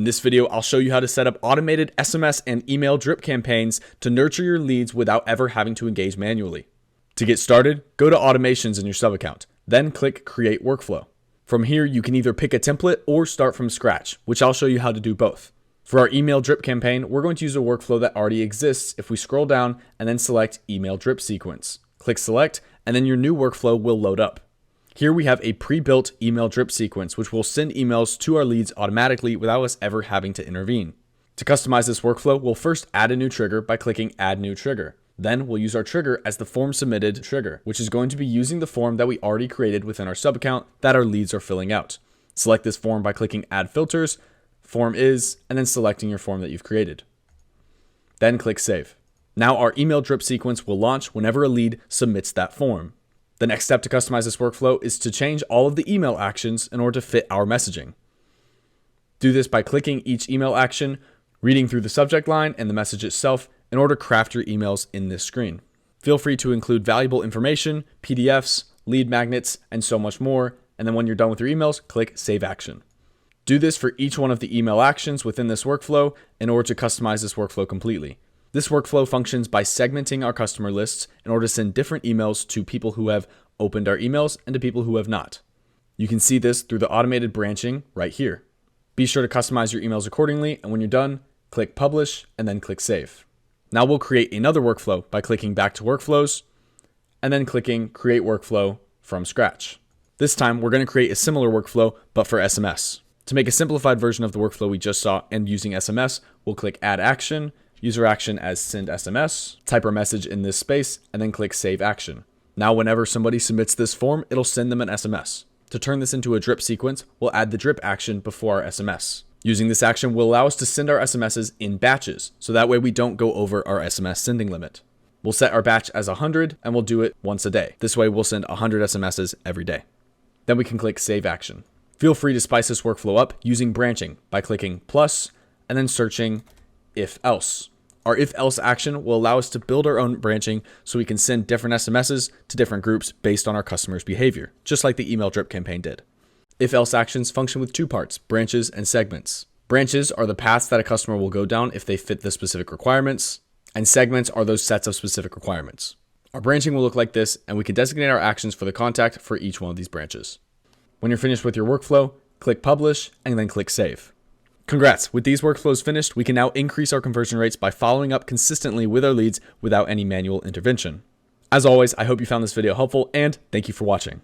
In this video, I'll show you how to set up automated SMS and email drip campaigns to nurture your leads without ever having to engage manually. To get started, go to Automations in your sub account, then click Create Workflow. From here, you can either pick a template or start from scratch, which I'll show you how to do both. For our email drip campaign, we're going to use a workflow that already exists if we scroll down and then select Email Drip Sequence. Click Select, and then your new workflow will load up. Here we have a pre-built email drip sequence, which will send emails to our leads automatically without us ever having to intervene. To customize this workflow, we'll first add a new trigger by clicking Add New Trigger. Then we'll use our trigger as the form submitted trigger, which is going to be using the form that we already created within our sub account that our leads are filling out. Select this form by clicking Add Filters, Form Is, and then selecting your form that you've created. Then click Save. Now our email drip sequence will launch whenever a lead submits that form. The next step to customize this workflow is to change all of the email actions in order to fit our messaging. Do this by clicking each email action, reading through the subject line and the message itself in order to craft your emails in this screen. Feel free to include valuable information, PDFs, lead magnets, and so much more. And then when you're done with your emails, click Save Action. Do this for each one of the email actions within this workflow in order to customize this workflow completely. This workflow functions by segmenting our customer lists in order to send different emails to people who have opened our emails and to people who have not. You can see this through the automated branching right here. Be sure to customize your emails accordingly, and when you're done, click Publish and then click Save. Now we'll create another workflow by clicking Back to Workflows and then clicking Create Workflow from scratch. This time we're going to create a similar workflow but for SMS. To make a simplified version of the workflow we just saw and using SMS, we'll click Add Action, use our action as Send SMS, type our message in this space, and then click Save Action. Now whenever somebody submits this form, it'll send them an SMS. To turn this into a drip sequence, we'll add the drip action before our SMS. Using this action will allow us to send our SMSs in batches, so that way we don't go over our SMS sending limit. We'll set our batch as 100 and we'll do it once a day. This way we'll send 100 SMSs every day. Then we can click Save Action. Feel free to spice this workflow up using branching by clicking plus and then searching If Else. Our If Else action will allow us to build our own branching so we can send different SMSs to different groups based on our customer's behavior, just like the email drip campaign did. If Else actions function with two parts, branches and segments. Branches are the paths that a customer will go down if they fit the specific requirements, and segments are those sets of specific requirements. Our branching will look like this, and we can designate our actions for the contact for each one of these branches. When you're finished with your workflow, click Publish and then click Save. Congrats! With these workflows finished, we can now increase our conversion rates by following up consistently with our leads without any manual intervention. As always, I hope you found this video helpful and thank you for watching.